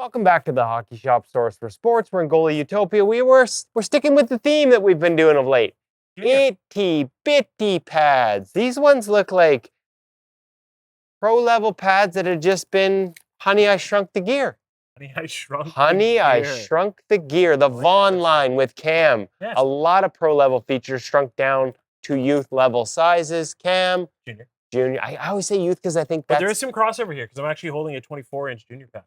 Welcome back to the Hockey Shop Source for Sports. We're in Goalie Utopia. We're sticking with the theme that we've been doing of late. Itty bitty pads. These ones look like pro-level pads that have just been Honey, I Shrunk the Gear. Honey, I Shrunk the Gear. The Vaughn line with Cam. Yes. A lot of pro-level features shrunk down to youth-level sizes. Cam. Junior. I always say youth because I think that's... But there is some crossover here because I'm actually holding a 24-inch junior pad.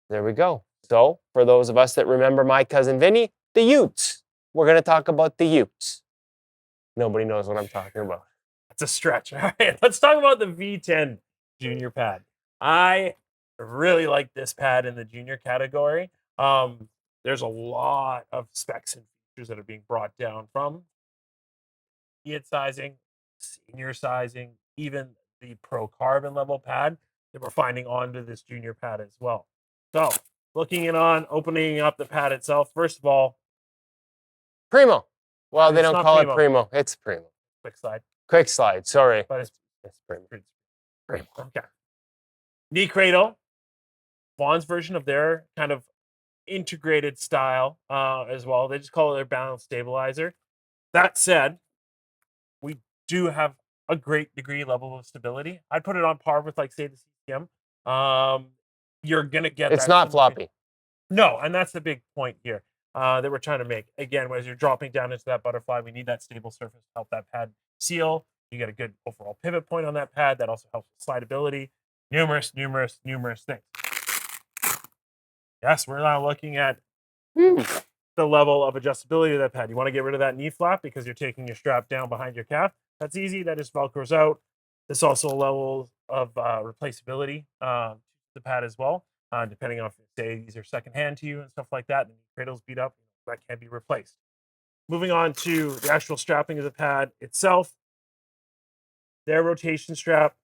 There we go. So, for those of us that remember my cousin Vinny, the Utes. We're going to talk about the Utes. Nobody knows what I'm talking about. That's a stretch. All right, let's talk about the V10 junior pad. I really like this pad in the junior category. There's a lot of specs and features that are being brought down from kid sizing, senior sizing, even the pro carbon level pad that we're finding onto this junior pad as well. So, opening up the pad itself, first of all. Primo. Well, they don't call Primo. it Primo. It's Primo. Quick slide, sorry. But it's Primo. Okay. Knee cradle. Vaughn's version of their kind of integrated style as well. They just call it their balance stabilizer. That said, we do have a great degree level of stability. I'd put it on par with, like, say, the CCM. You're going to get It's not floppy. No, and that's the big point here that we're trying to make. Again, as you're dropping down into that butterfly, we need that stable surface to help that pad seal. You get a good overall pivot point on that pad. That also helps with slidability. Numerous things. Yes, we're now looking at the level of adjustability of that pad. You want to get rid of that knee flap because you're taking your strap down behind your calf. That's easy. That just Velcros out. There's also a level of replaceability the pad as well, depending on if, say, these are secondhand to you and stuff like that, and the cradle's beat up, that can be replaced. Moving on to the actual strapping of the pad itself. Their rotation strap,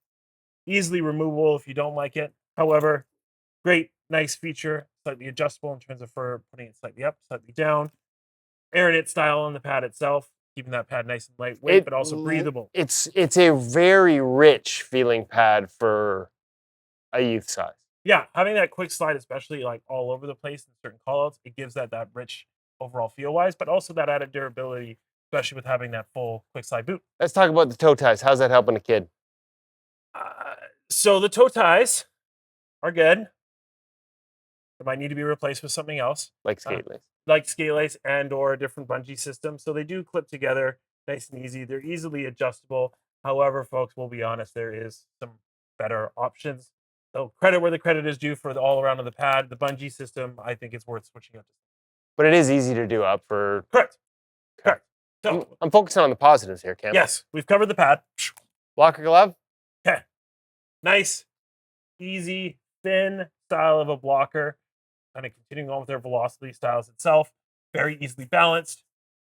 easily removable if you don't like it. However, great, nice feature, slightly adjustable in terms of for putting it slightly up, slightly down. Air knit style on the pad itself, keeping that pad nice and lightweight, but also breathable. It's a very rich feeling pad for a youth size. Yeah, having that quick slide, especially like all over the place in certain callouts, it gives that rich overall feel-wise, but also that added durability, especially with having that full quick slide boot. Let's talk about the toe ties. How's that helping a kid? So the toe ties are good. They might need to be replaced with something else. Like skate lace. Like skate lace and or a different bungee system. So they do clip together nice and easy. They're easily adjustable. However, folks, we'll be honest, there is some better options. So credit where the credit is due for the all-around of the pad. The bungee system, I think it's worth switching up. But it is easy to do up for... Correct. So I'm focusing on the positives here, Cam. Yes, we've covered the pad. Blocker glove? Okay. Nice, easy, thin style of a blocker. Kind of continuing on with their velocity styles itself. Very easily balanced.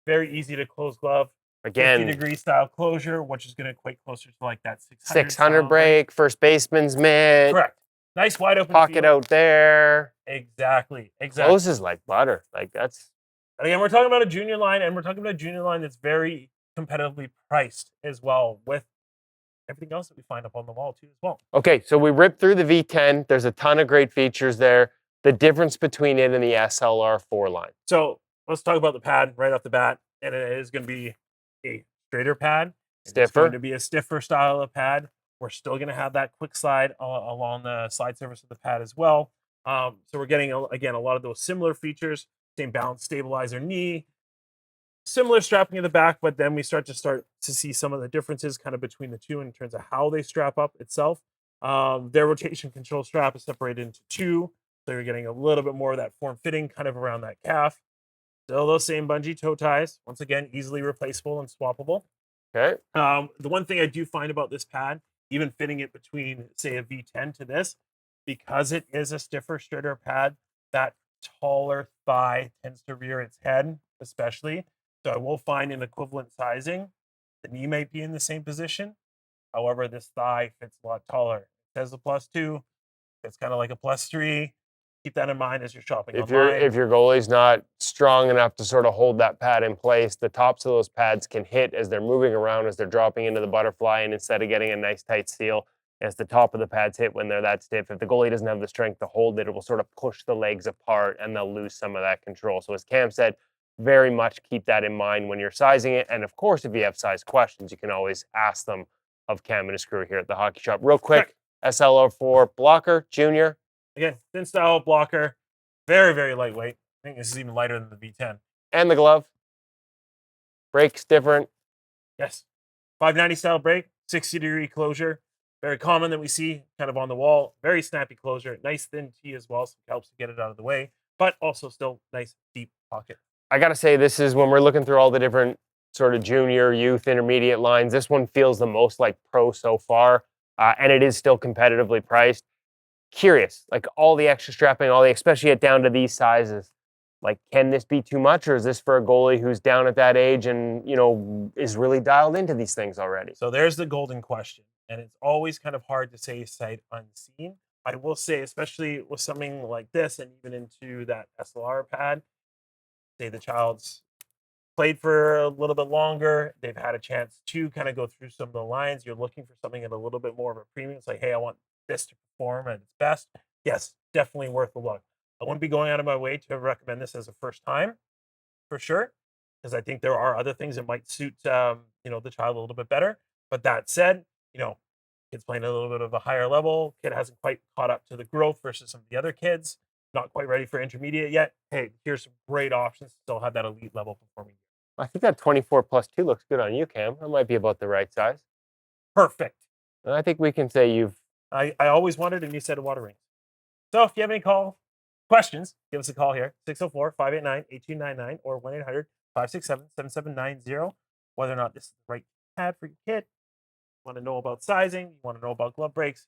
Very easy to close glove. Again, 50-degree style closure, which is going to equate closer to like that 600 break, first baseman's mitt. Correct. Nice wide open pocket out there. Exactly. Closes like butter. Like that's. And again, we're talking about a junior line, and we're talking about a junior line that's very competitively priced as well, with everything else that we find up on the wall too as well. Okay, so we ripped through the V10. There's a ton of great features there. The difference between it and the SLR4 line. So let's talk about the pad right off the bat, and it is going to be a straighter pad. Stiffer. It's going to be a stiffer style of pad. We're still going to have that quick slide along the slide surface of the pad as well. So we're getting, again, a lot of those similar features. Same balance stabilizer knee. Similar strapping in the back, but then we start to see some of the differences kind of between the two in terms of how they strap up itself. Their rotation control strap is separated into two. So you're getting a little bit more of that form fitting kind of around that calf. Still those same bungee toe ties. Once again, easily replaceable and swappable. Okay. The one thing I do find about this pad, even fitting it between, say, a V10 to this, because it is a stiffer, straighter pad, that taller thigh tends to rear its head, especially. So I will find an equivalent sizing. The knee might be in the same position. However, this thigh fits a lot taller. It says a +2. It's kind of like a +3. Keep that in mind as you're shopping online. If your goalie's not strong enough to sort of hold that pad in place, the tops of those pads can hit as they're moving around, as they're dropping into the butterfly, and instead of getting a nice tight seal, as the top of the pads hit when they're that stiff. If the goalie doesn't have the strength to hold it, it will sort of push the legs apart and they'll lose some of that control. So as Cam said, very much keep that in mind when you're sizing it. And of course, if you have size questions, you can always ask them of Cam and his crew here at the Hockey Shop. Real quick, SLR4 blocker, junior. Again, thin style blocker, very, very lightweight. I think this is even lighter than the V10. And the glove. Breaks different. Yes. 590 style break, 60-degree closure. Very common that we see kind of on the wall. Very snappy closure. Nice thin tee as well, so it helps to get it out of the way, but also still nice deep pocket. I got to say, this is when we're looking through all the different sort of junior, youth, intermediate lines. This one feels the most like pro so far, and it is still competitively priced. Curious, like all the extra strapping, especially at down to these sizes. Like, can this be too much, or is this for a goalie who's down at that age and, is really dialed into these things already? So there's the golden question, and it's always kind of hard to say sight unseen. I will say, especially with something like this and even into that SLR pad, say the child's played for a little bit longer, they've had a chance to kind of go through some of the lines, you're looking for something at a little bit more of a premium. It's like, hey, I want this to perform at its best. Yes, definitely worth a look. I wouldn't be going out of my way to recommend this as a first time, for sure, because I think there are other things that might suit, the child a little bit better. But that said, kid's playing a little bit of a higher level. Kid hasn't quite caught up to the growth versus some of the other kids. Not quite ready for intermediate yet. Hey, here's some great options to still have that elite level performing. I think that 24+2 looks good on you, Cam. That might be about the right size. Perfect. And I think we can say I always wanted a new set of water rings. So if you have any questions, give us a call here, 604-589-8299 or 1-800-567-7790. Whether or not this is the right pad for your kid, you want to know about sizing, you want to know about glove breaks,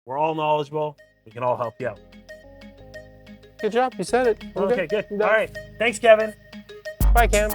we're all knowledgeable. We can all help you out. Good job. You said it. Okay, good. All right. Thanks, Kevin. Bye, Cam.